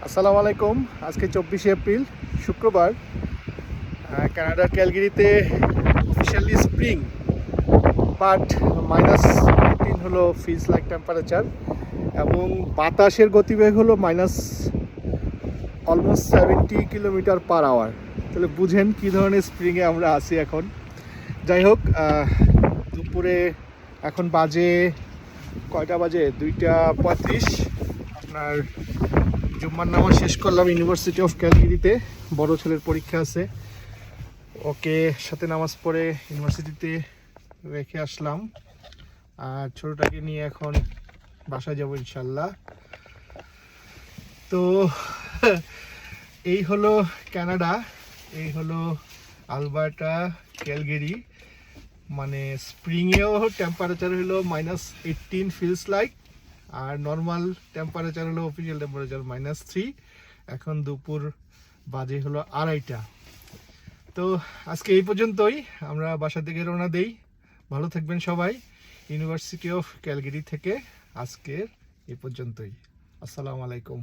আসসালামু আলাইকুম। আজকে 24শে এপ্রিল শুক্রবার। কানাডার ক্যালগেরিতে অফিসিয়ালি স্প্রিং, বাট -18 হলো ফিলস লাইক টেম্পারেচার এবং বাতাসের গতিবেগ হলো অলমোস্ট 70 কিলোমিটার পার আওয়ার। তাহলে বুঝেন কী ধরনের স্প্রিংয়ে আমরা আছি এখন। যাই হোক, দুপুরে এখন বাজে কয়টা বাজে? 2:35। আপনার জুম্মার নামাজ শেষ করলাম ইউনিভার্সিটি অফ ক্যালগেরিতে। বড় ছেলের পরীক্ষা আছে, ওকে সাথে নামাজ পড়ে ইউনিভার্সিটিতে রেখে আসলাম। আর ছোটটাকে নিয়ে এখন বাসায় যাব ইনশাল্লাহ। তো এই হলো কানাডা, এই হলো আলবার্টা, ক্যালগেরি। মানে স্প্রিংয়েও টেম্পারেচার হলো -18 ফিলস লাইক, আর নর্মাল টেম্পারেচার হলো অফিসিয়াল টেম্পারেচার -3। এখন দুপুর বাজে হলো 2:30। তো আজকে এই পর্যন্তই, আমরা বাসা থেকে রওনা দেই। ভালো থাকবেন সবাই। ইউনিভার্সিটি অফ ক্যালগেরি থেকে আজকের এই পর্যন্তই। আসসালামু আলাইকুম।